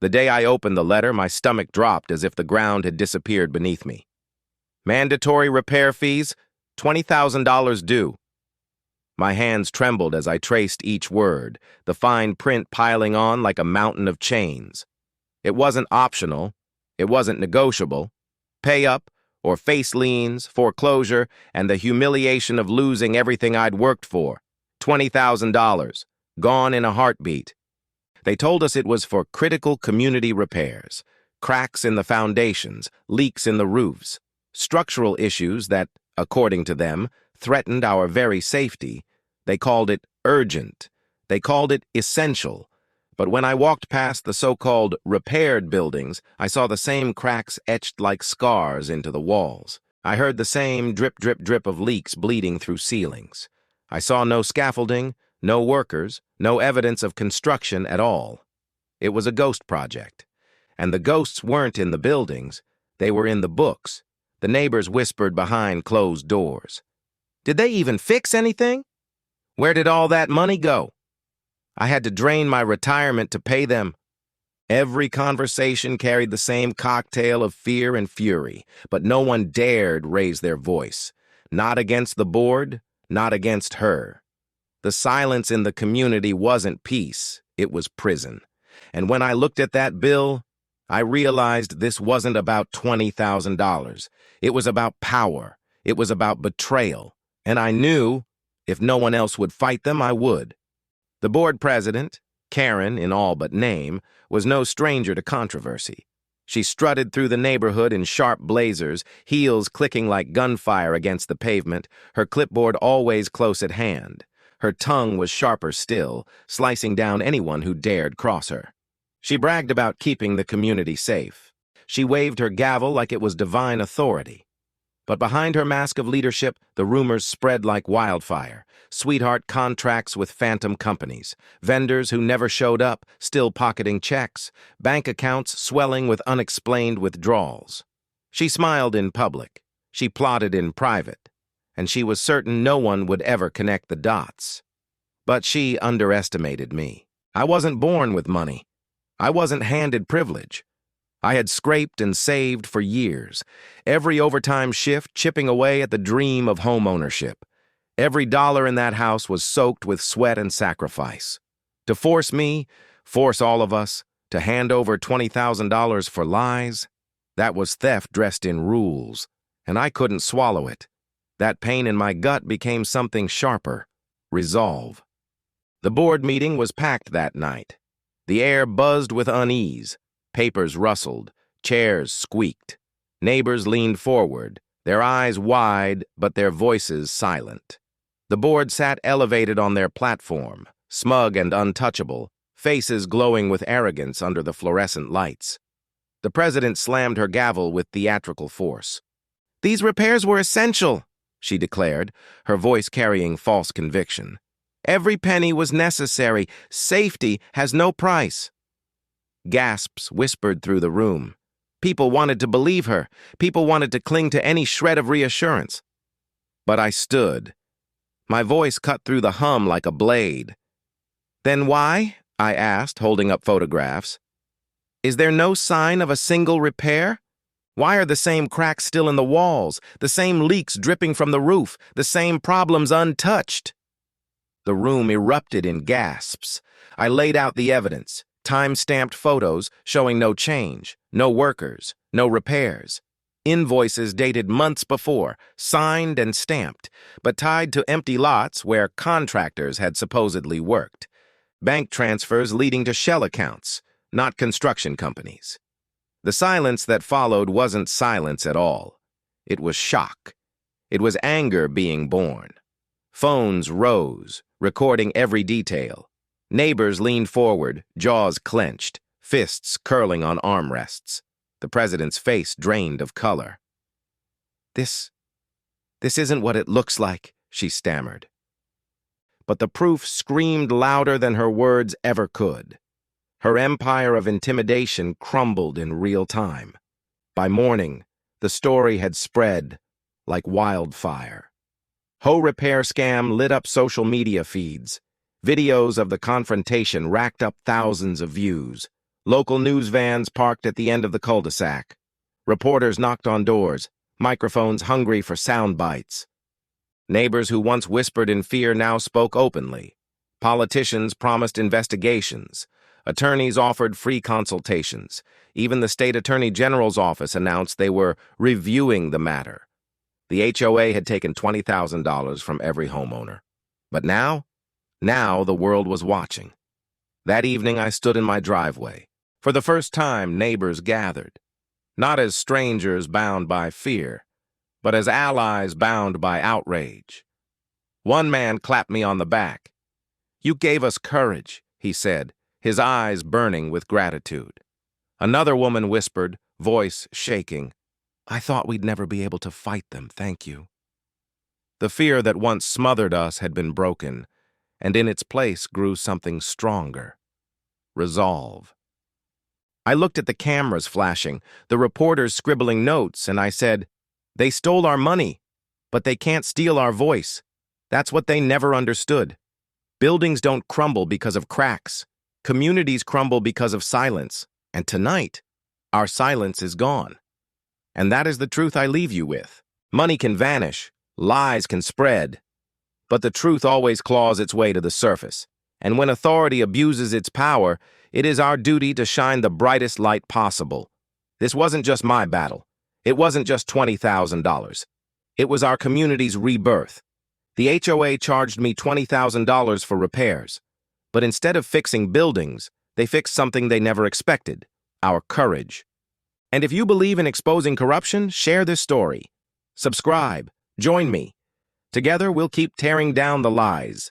The day I opened the letter, my stomach dropped as if the ground had disappeared beneath me. Mandatory repair fees, $20,000 due. My hands trembled as I traced each word, the fine print piling on like a mountain of chains. It wasn't optional. It wasn't negotiable. Pay up, or face liens, foreclosure, and the humiliation of losing everything I'd worked for. $20,000. Gone in a heartbeat. They told us it was for critical community repairs, cracks in the foundations, leaks in the roofs, structural issues that, according to them, threatened our very safety. They called it urgent. They called it essential. But when I walked past the so-called repaired buildings, I saw the same cracks etched like scars into the walls. I heard the same drip, drip, drip of leaks bleeding through ceilings. I saw no scaffolding, no workers, no evidence of construction at all. It was a ghost project. And the ghosts weren't in the buildings. They were in the books. The neighbors whispered behind closed doors. Did they even fix anything? Where did all that money go? I had to drain my retirement to pay them. Every conversation carried the same cocktail of fear and fury, but no one dared raise their voice. Not against the board, not against her. The silence in the community wasn't peace, it was prison. And when I looked at that bill, I realized this wasn't about $20,000. It was about power. It was about betrayal. And I knew, if no one else would fight them, I would. The board president, Karen in all but name, was no stranger to controversy. She strutted through the neighborhood in sharp blazers, heels clicking like gunfire against the pavement, her clipboard always close at hand. Her tongue was sharper still, slicing down anyone who dared cross her. She bragged about keeping the community safe. She waved her gavel like it was divine authority. But behind her mask of leadership, the rumors spread like wildfire. Sweetheart contracts with phantom companies, vendors who never showed up, still pocketing checks, bank accounts swelling with unexplained withdrawals. She smiled in public. She plotted in private. And she was certain no one would ever connect the dots. But she underestimated me. I wasn't born with money. I wasn't handed privilege. I had scraped and saved for years, every overtime shift chipping away at the dream of homeownership. Every dollar in that house was soaked with sweat and sacrifice. To force me, force all of us, to hand over $20,000 for lies, that was theft dressed in rules, and I couldn't swallow it. That pain in my gut became something sharper, resolve. The board meeting was packed that night. The air buzzed with unease. Papers rustled, chairs squeaked. Neighbors leaned forward, their eyes wide but their voices silent. The board sat elevated on their platform, smug and untouchable, faces glowing with arrogance under the fluorescent lights. The president slammed her gavel with theatrical force. "These repairs were essential," she declared, her voice carrying false conviction. "Every penny was necessary. Safety has no price." Gasps whispered through the room. People wanted to believe her. People wanted to cling to any shred of reassurance. But I stood. My voice cut through the hum like a blade. "Then why?" I asked, holding up photographs. "Is there no sign of a single repair? Why are the same cracks still in the walls, the same leaks dripping from the roof, the same problems untouched?" The room erupted in gasps. I laid out the evidence. Time-stamped photos showing no change, no workers, no repairs. Invoices dated months before, signed and stamped, but tied to empty lots where contractors had supposedly worked. Bank transfers leading to shell accounts, not construction companies. The silence that followed wasn't silence at all. It was shock. It was anger being born. Phones rose, recording every detail. Neighbors leaned forward, jaws clenched, fists curling on armrests. The president's face drained of color. This isn't what it looks like," she stammered. But the proof screamed louder than her words ever could. Her empire of intimidation crumbled in real time. By morning, the story had spread like wildfire. HOA repair scam lit up social media feeds. Videos of the confrontation racked up thousands of views. Local news vans parked at the end of the cul-de-sac. Reporters knocked on doors, microphones hungry for sound bites. Neighbors who once whispered in fear now spoke openly. Politicians promised investigations. Attorneys offered free consultations. Even the state attorney general's office announced they were reviewing the matter. The HOA had taken $20,000 from every homeowner. But now the world was watching. That evening I stood in my driveway. For the first time, neighbors gathered. Not as strangers bound by fear, but as allies bound by outrage. One man clapped me on the back. "You gave us courage," he said, his eyes burning with gratitude. Another woman whispered, voice shaking, "I thought we'd never be able to fight them, thank you." The fear that once smothered us had been broken, and in its place grew something stronger. Resolve. I looked at the cameras flashing, the reporters scribbling notes, and I said, "They stole our money, but they can't steal our voice." That's what they never understood. Buildings don't crumble because of cracks. Communities crumble because of silence. And tonight, our silence is gone. And that is the truth I leave you with. Money can vanish, lies can spread, but the truth always claws its way to the surface. And when authority abuses its power, it is our duty to shine the brightest light possible. This wasn't just my battle. It wasn't just $20,000. It was our community's rebirth. The HOA charged me $20,000 for repairs. But instead of fixing buildings, they fixed something they never expected: our courage. And if you believe in exposing corruption, share this story. Subscribe. Join me. Together, we'll keep tearing down the lies.